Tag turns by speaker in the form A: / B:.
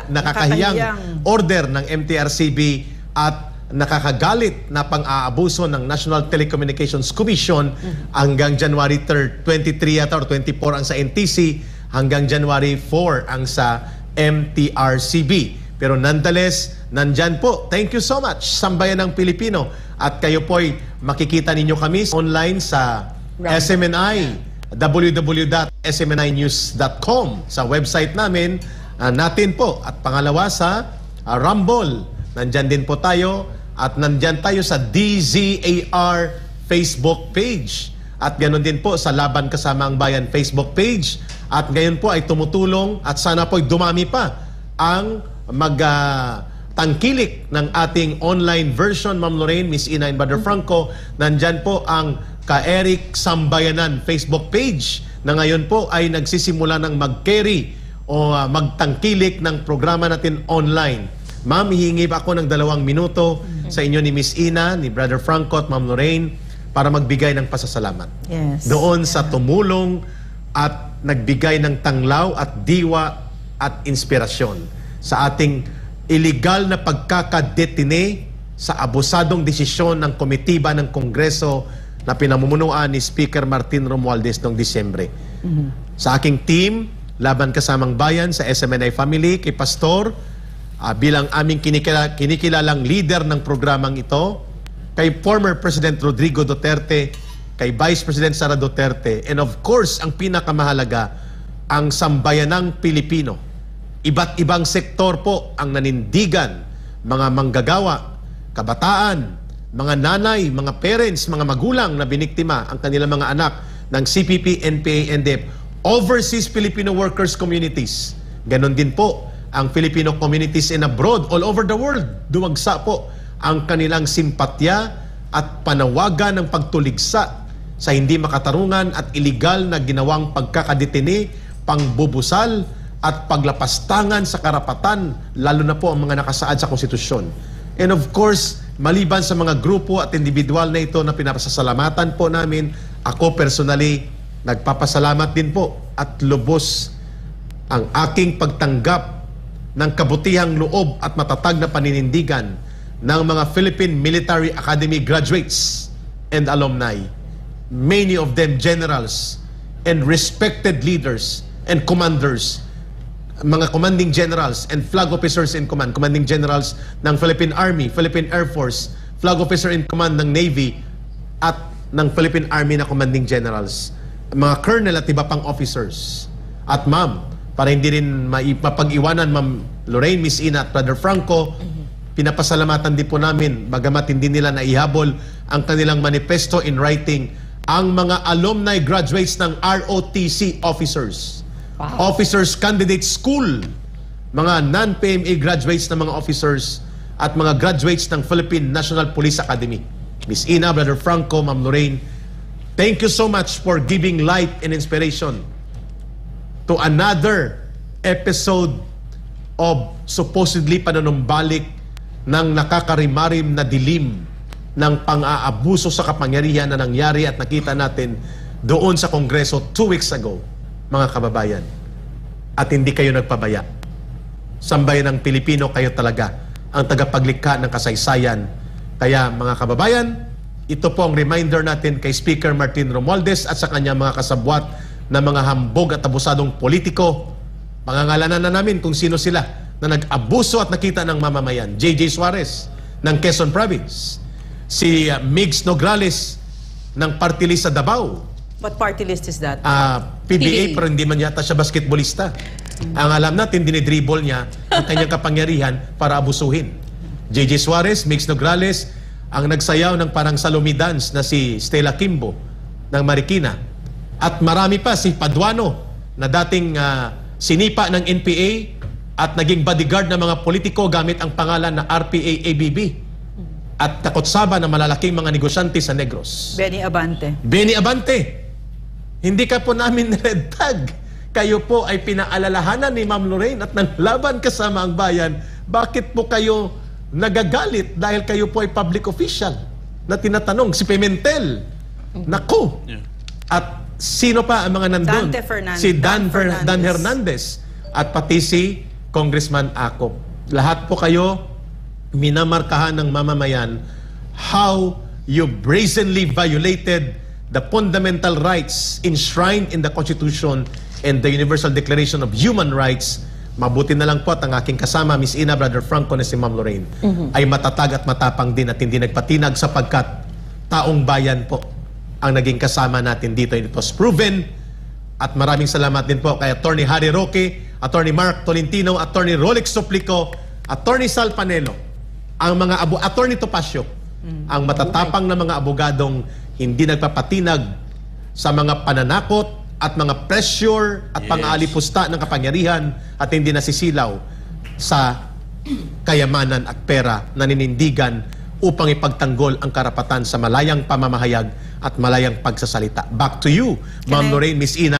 A: nakakahiyang order ng MTRCB at nakakagalit na pang-aabuso ng National Telecommunications Commission hanggang January 3rd, 23 or 24 ang sa NTC, hanggang January 4 ang sa MTRCB. Pero nonetheless, nandyan po. Thank you so much, Sambayan ng Pilipino. At kayo po'y makikita ninyo kami online sa SMNI, www.smninews.com, sa website namin natin po. At pangalawa sa Rumble, nandyan din po tayo. At nandyan tayo sa DZAR Facebook page. At ganoon din po sa Laban Kasama ang Bayan Facebook page. At ngayon po ay tumutulong at sana po ay dumami pa ang tangkilik ng ating online version, Ma'am Lorraine, Miss Ina, and Brother Franco. Nandyan po ang Ka-Eric Sambayanan Facebook page na ngayon po ay nagsisimula ng mag-carry o magtangkilik ng programa natin online. Ma'am, hihingi pa ako ng 2 minuto sa inyo ni Miss Ina, ni Brother Franco at Ma'am Lorraine para magbigay ng pasasalamat. Doon sa tumulong at nagbigay ng tanglaw at diwa at inspirasyon sa ating illegal na pagkakadetine sa abusadong desisyon ng komitiba ng Kongreso na pinamumunuan ni Speaker Martin Romualdez noong Disyembre. Sa aking team, Laban Kasamang Bayan, sa SMNI Family, kay Pastor, bilang aming kinikilalang leader ng programang ito, kay former President Rodrigo Duterte, kay Vice President Sara Duterte, and of course, ang pinakamahalaga, ang Sambayanang Pilipino. Iba't ibang sektor po ang nanindigan, mga manggagawa, kabataan, mga nanay, mga parents, mga magulang na biniktima ang kanilang mga anak ng CPP, NPA, NDF, overseas Filipino workers communities. Ganon din po ang Filipino communities in abroad, all over the world. Duwagsa po ang kanilang simpatya at panawagan ng pagtuligsa sa hindi makatarungan at iligal na ginawang pagkakadetine, pangbubusal at paglapastangan sa karapatan, lalo na po ang mga nakasaad sa konstitusyon. And of course, maliban sa mga grupo at individual na ito na pinapasasalamatan po namin, ako personally, nagpapasalamat din po at lubos ang aking pagtanggap ng kabutihang loob at matatag na paninindigan ng mga Philippine Military Academy graduates and alumni. Many of them generals and respected leaders and commanders, mga commanding generals and flag officers in command, commanding generals ng Philippine Army, Philippine Air Force, flag officer in command ng Navy at ng Philippine Army na commanding generals, mga colonel at iba pang officers. At ma'am, para hindi rin mapag-iwanan, Ma'am Lorraine, Miss Ina at Brother Franco, pinapasalamatan din po namin, bagamat hindi nila naihabol ang kanilang manifesto in writing, ang mga alumni graduates ng ROTC officers. Officers Candidate School, mga non-PMA graduates ng mga officers at mga graduates ng Philippine National Police Academy. Miss Ina, Brother Franco, Ma'am Lorraine, thank you so much for giving light and inspiration to another episode of supposedly panunumbalik ng nakakarimarim na dilim ng pang-aabuso sa kapangyarihan na nangyari at nakita natin doon sa Kongreso 2 weeks ago, mga kababayan. At hindi kayo nagpabaya. Sambayan ng Pilipino, kayo talaga ang tagapaglikha ng kasaysayan. Kaya mga kababayan, ito po ang reminder natin kay Speaker Martin Romualdez at sa kanyang mga kasabwat na mga hambog at abusadong politiko. Pangangalanan na namin kung sino sila na nag-abuso at nakita ng mamamayan. J.J. Suarez ng Quezon Province, si Migs Nograles ng party list sa Davao.
B: What party list is that?
A: PBA, pero hindi man yata siya basketballista. Ang alam natin, dinidribble niya ang kanyang kapangyarihan para abusuhin. J.J. Suarez, Migs Nograles, ang nagsayaw ng parang Salome dance na si Stella Kimbo ng Marikina. At marami pa, si Paduano na dating sinipa ng NPA at naging bodyguard ng mga politiko gamit ang pangalan na RPA-ABB. At kakotsaba ng malalaking mga negosyante sa Negros.
B: Benny Abante.
A: Benny Abante. Hindi ka po namin red tag. Kayo po ay pinaalalahanan ni Ma'am Lorraine at ng Laban Kasama ang Bayan. Bakit po kayo nagagalit dahil kayo po ay public official na tinatanong? Si Pimentel. Naku. Yeah. At sino pa ang mga nandun?
B: Dante Fernandez.
A: Si Dan Hernandez. At pati si Congressman Akop. Lahat po kayo minamarkahan ng mamamayan how you brazenly violated the fundamental rights enshrined in the Constitution and the Universal Declaration of Human Rights. Mabuti na lang po at ang aking kasama, Miss Ina, Brother Franco, na si Ma'am Lorraine, ay matatag at matapang din at hindi nagpatinag sapagkat taong bayan po ang naging kasama natin dito. It was proven. At maraming salamat din po kay Attorney Harry Roque, Attorney Mark Tolentino, Attorney Rolex Suplico, Attorney Sal Panelo, ang mga Attorney Topacio, ang matatapang na mga abogadong hindi nagpapatinag sa mga pananakot at mga pressure at pang-aalipusta ng kapangyarihan at hindi nasisilaw sa kayamanan at pera na ninindigan upang ipagtanggol ang karapatan sa malayang pamamahayag at malayang pagsasalita. Back to you, Ma'am Lorraine, Miss Ina.